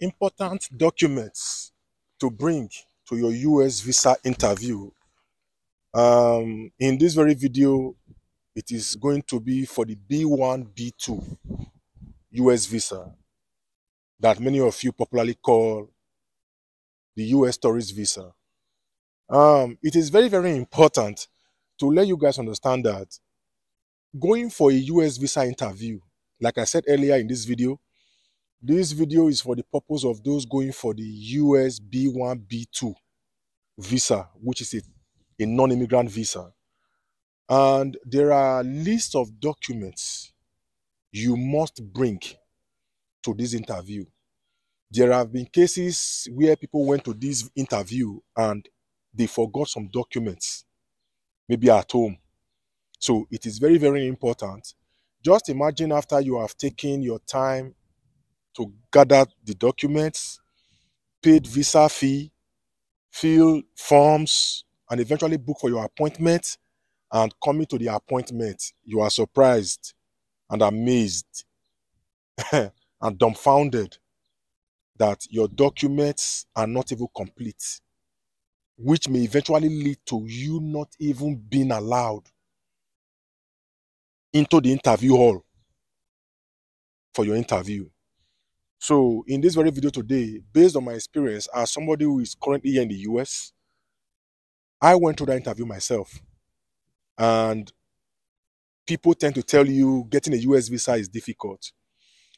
Important documents to bring to your US visa interview. In this very video, it is going to be for the B1, B2 US visa that many of you popularly call the US tourist visa. It is very, very important to let you guys understand that going for a US visa interview, like I said earlier in this video is for the purpose of those going for the US B1, B2 visa, which is a non-immigrant visa. And there are lists of documents you must bring to this interview. There have been cases where people went to this interview and they forgot some documents, maybe at home. So it is very, very important. Just imagine after you have taken your time to gather the documents, paid visa fee, fill forms, and eventually book for your appointment, and coming to the appointment, you are surprised and amazed and dumbfounded that your documents are not even complete, which may eventually lead to you not even being allowed into the interview hall for your interview. So in this very video today, based on my experience as somebody who is currently here in the US, I went through that interview myself. And people tend to tell you getting a US visa is difficult.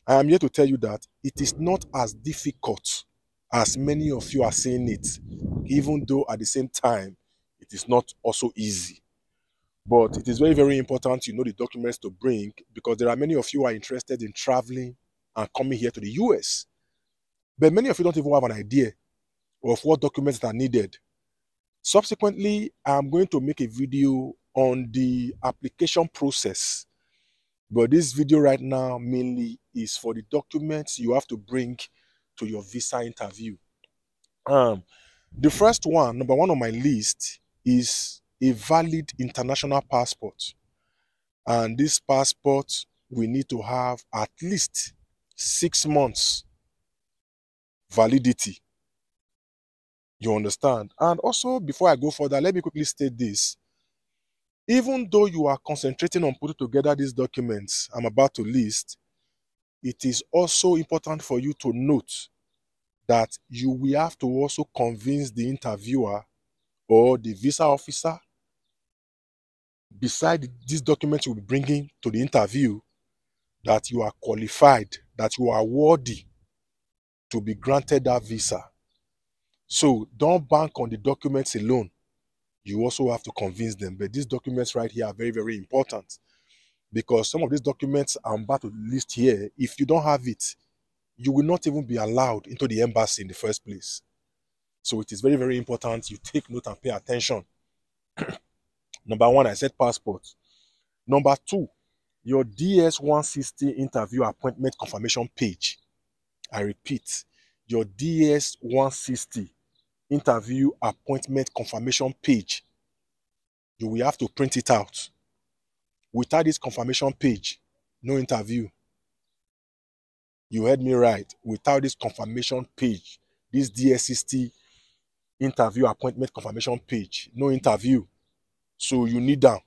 I am here to tell you that it is not as difficult as many of you are saying it, even though at the same time, it is not also easy. But it is very, very important you know the documents to bring, because there are many of you who are interested in traveling and coming here to the US. But many of you don't even have an idea of what documents are needed. Subsequently, I'm going to make a video on the application process. But this video right now mainly is for the documents you have to bring to your visa interview. The first one, number one on my list, is a valid international passport. And this passport, we need to have at least 6 months validity. You understand? And also, before I go further, let me quickly state this. Even though you are concentrating on putting together these documents I'm about to list, it is also important for you to note that you will have to also convince the interviewer or the visa officer, beside these documents you'll be bringing to the interview, that you are qualified, that you are worthy to be granted that visa. So don't bank on the documents alone. You also have to convince them. But these documents right here are very, very important, because some of these documents I'm about to list here, if you don't have it, you will not even be allowed into the embassy in the first place. So it is very, very important you take note and pay attention. Number one, I said passport. Number two, your DS-160 interview appointment confirmation page. I repeat, your DS-160 interview appointment confirmation page. You will have to print it out. Without this confirmation page, no interview. You heard me right. Without this confirmation page, this DS-60 interview appointment confirmation page, no interview. So you need them.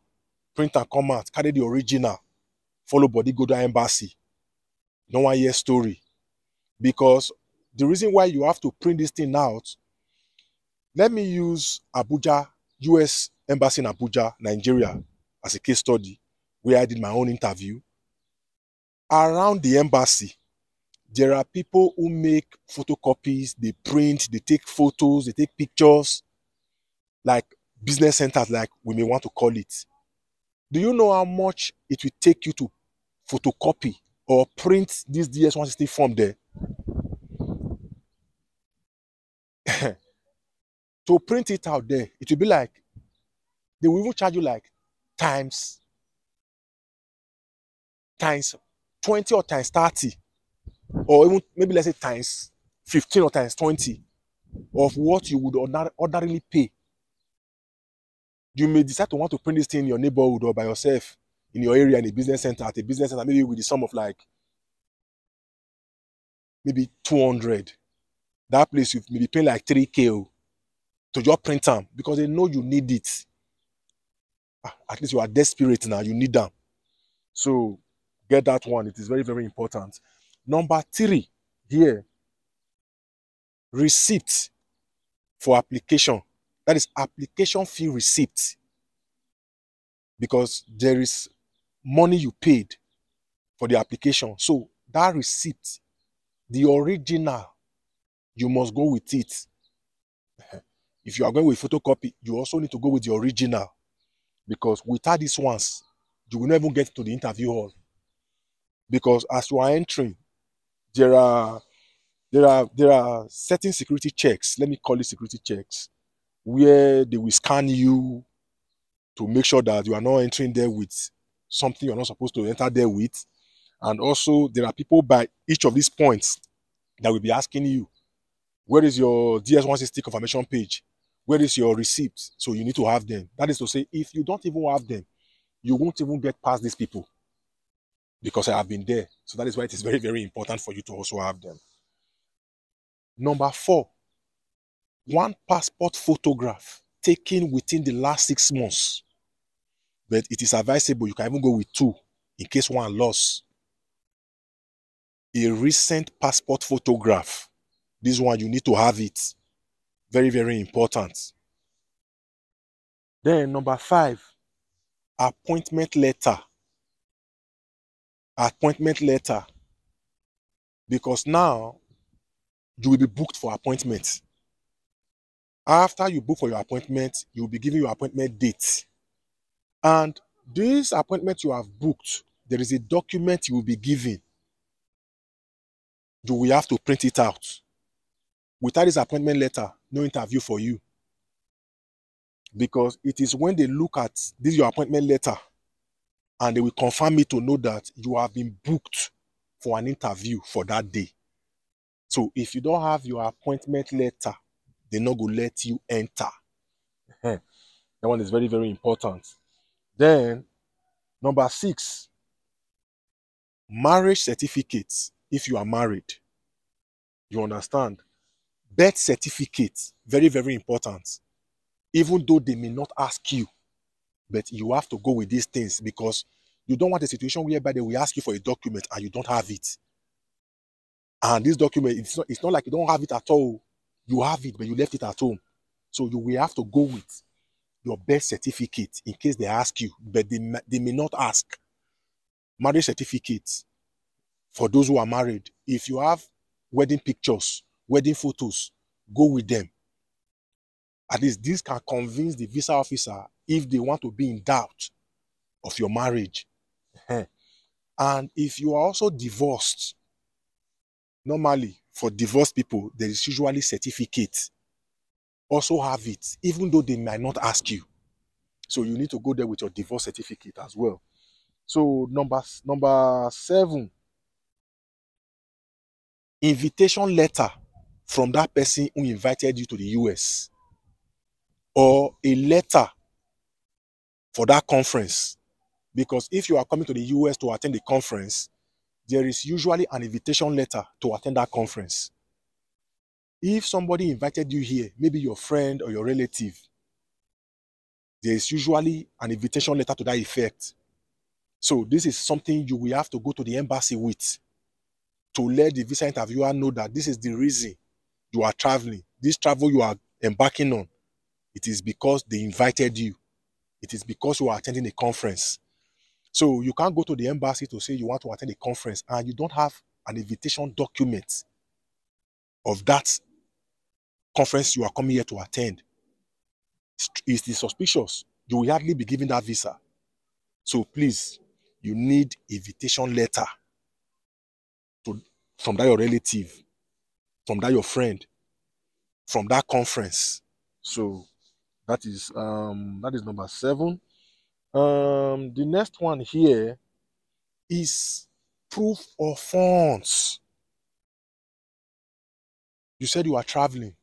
Print and come out. Carry the original. Follow body, go to the embassy. No one hear story. Because the reason why you have to print this thing out, let me use Abuja, US Embassy in Abuja, Nigeria, as a case study, where I did my own interview. Around the embassy, there are people who make photocopies, they print, they take photos, they take pictures, like business centers, like we may want to call it. Do you know how much it will take you to photocopy or print this DS-160 form there? To print it out there, it will be like, they will even charge you like times 20 or times 30, or even maybe let's say times 15 or times 20 of what you would ordinarily pay. You may decide to want to print this thing in your neighborhood or by yourself in your area in a business center, at a business center, maybe with the sum of like maybe 200. That place you may be paying like 3K to just print them because they know you need it. At least you are desperate now, you need them. So get that one. It is very, very important. Number 3 here, receipt for application. That is application fee receipt. Because there is money you paid for the application. So that receipt, the original, you must go with it. If you are going with photocopy, you also need to go with the original. Because without these ones, you will never get to the interview hall. Because as you are entering, there are certain security checks, let me call it security checks, where they will scan you to make sure that you are not entering there with something you're not supposed to enter there with. And also, there are people by each of these points that will be asking you, where is your DS-160 confirmation page? Where is your receipt? So you need to have them. That is to say, if you don't even have them, you won't even get past these people. Because I have been there. So that is why it is very, very important for you to also have them. Number 4, one passport photograph taken within the last 6 months. But it is advisable you can even go with 2 in case one lost. A recent passport photograph. This one, you need to have it. Very, very important. Then number 5, appointment letter. Appointment letter. Because now, you will be booked for appointments. After you book for your appointment, you will be given your appointment date. And this appointment you have booked, there is a document you will be given. You will have to print it out. Without this appointment letter, no interview for you. Because it is when they look at this your appointment letter and they will confirm it to know that you have been booked for an interview for that day. So if you don't have your appointment letter, they're not going to let you enter. That one is very, very important. Then, number 6, marriage certificates. If you are married, you understand. Birth certificate, very, very important. Even though they may not ask you, but you have to go with these things because you don't want a situation whereby they will ask you for a document and you don't have it. And this document, it's not like you don't have it at all. You have it, but you left it at home. So you will have to go with your birth certificate in case they ask you, but they may not ask. Marriage certificates for those who are married. If you have wedding pictures, wedding photos, go with them. At least this can convince the visa officer if they want to be in doubt of your marriage. And if you are also divorced, normally for divorced people, there is usually certificate. Also have it, even though they might not ask you. So you need to go there with your divorce certificate as well. So number 7, invitation letter from that person who invited you to the US, or a letter for that conference. Because if you are coming to the US to attend the conference, there is usually an invitation letter to attend that conference. If somebody invited you here, maybe your friend or your relative, there is usually an invitation letter to that effect. So this is something you will have to go to the embassy with to let the visa interviewer know that this is the reason you are traveling. This travel you are embarking on, it is because they invited you. It is because you are attending a conference. So you can't go to the embassy to say you want to attend a conference and you don't have an invitation document of that conference you are coming here to attend. It is suspicious. You will hardly be given that visa. So please, you need invitation letter from that your relative, from that your friend, from that conference. So that is number 7. The next one here is proof of funds. You said you are traveling.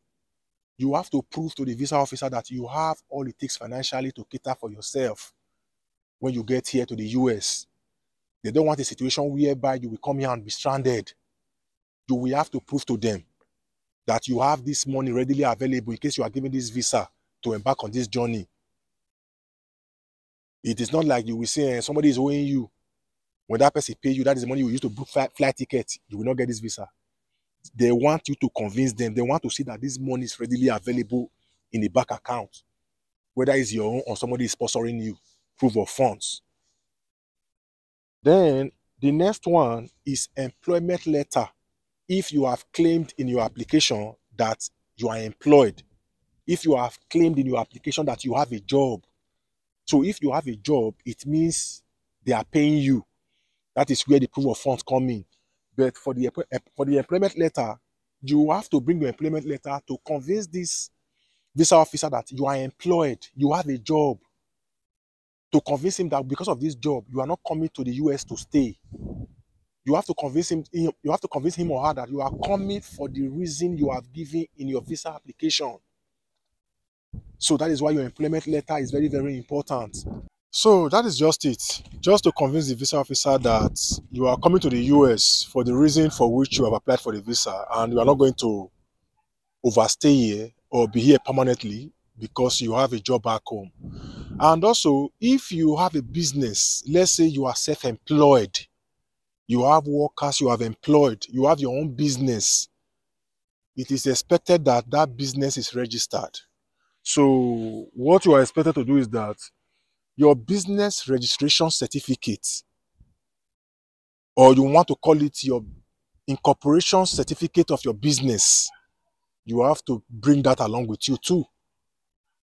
You have to prove to the visa officer that you have all it takes financially to cater for yourself when you get here to the US. They don't want a situation whereby you will come here and be stranded. you will have to prove to them that you have this money readily available in case you are given this visa to embark on this journey. It is not like you will say somebody is owing you. When that person pay you, that is the money you use to book flight ticket. You will not get this visa. They want you to convince them. They want to see that this money is readily available in the bank account, whether it's your own or somebody is sponsoring you. Proof of funds. Then the next one is employment letter. If you have claimed in your application that you are employed, if you have claimed in your application that you have a job. So if you have a job, it means they are paying you. That is where the proof of funds come in. But for the employment letter, you have to bring your employment letter to convince this visa officer that you are employed, you have a job. To convince him that because of this job, you are not coming to the US to stay. You have to convince him or her that you are coming for the reason you have given in your visa application. So that is why your employment letter is very, very important. So that is just it. Just to convince the visa officer that you are coming to the US for the reason for which you have applied for the visa, and you are not going to overstay here or be here permanently because you have a job back home. And also, if you have a business, let's say you are self-employed, you have workers you have employed, you have your own business, it is expected that that business is registered. So what you are expected to do is that your business registration certificate, or you want to call it your incorporation certificate of your business, you have to bring that along with you too.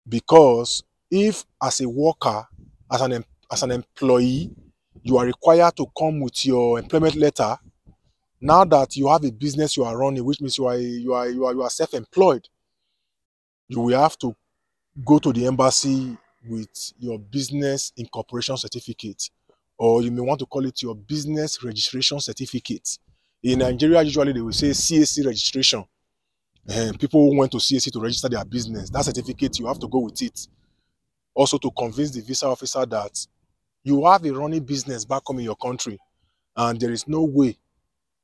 Because if as a worker, as an employee, you are required to come with your employment letter, now that you have a business you are running, which means you are self-employed, you will have to go to the embassy with your business incorporation certificate, or you may want to call it your business registration certificate. In Nigeria, usually they will say CAC registration. And people who went to CAC to register their business, that certificate, you have to go with it. Also to convince the visa officer that you have a running business back home in your country, and there is no way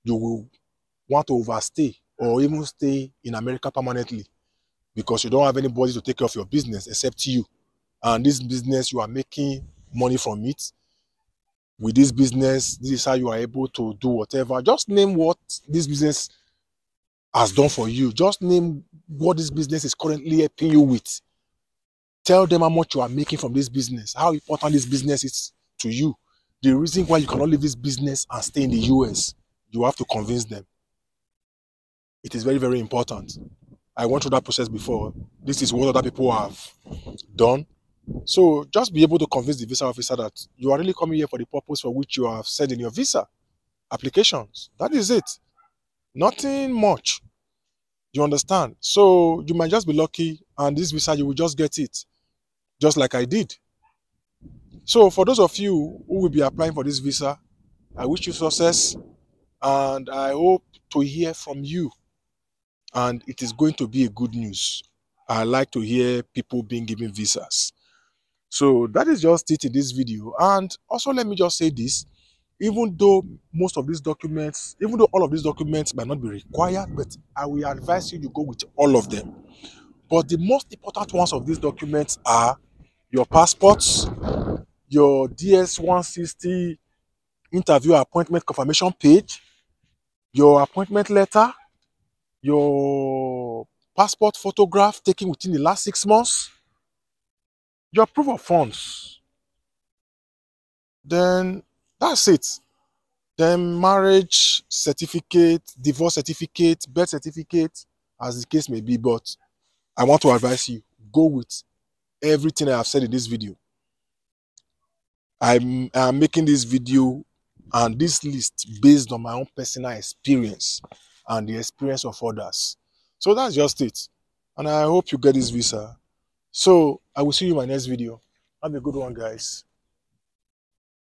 you will want to overstay or even stay in America permanently, because you don't have anybody to take care of your business except you. And this business, you are making money from it. With this business, this is how you are able to do whatever. Just name what this business has done for you. Just name what this business is currently helping you with. Tell them how much you are making from this business, how important this business is to you, the reason why you cannot leave this business and stay in the US. You have to convince them. It is very, very important. I went through that process before. This is what other people have done. So just be able to convince the visa officer that you are really coming here for the purpose for which you have said in your visa applications. That is it. Nothing much. You understand? So you might just be lucky, and this visa, you will just get it, just like I did. So for those of you who will be applying for this visa, I wish you success, and I hope to hear from you. And it is going to be a good news. I like to hear people being given visas. So that is just it in this video. And also, let me just say this. Even though most of these documents, even though all of these documents might not be required, but I will advise you to go with all of them. But the most important ones of these documents are your passports, your DS-160 interview appointment confirmation page, your appointment letter, your passport photograph taken within the last 6 months, your proof of funds. Then that's it. Then marriage certificate, divorce certificate, birth certificate, as the case may be. But I want to advise you, go with everything I have said in this video. I'm making this video and this list based on my own personal experience and the experience of others. So that's just it. And I hope you get this visa. So I will see you in my next video. Have a good one, guys.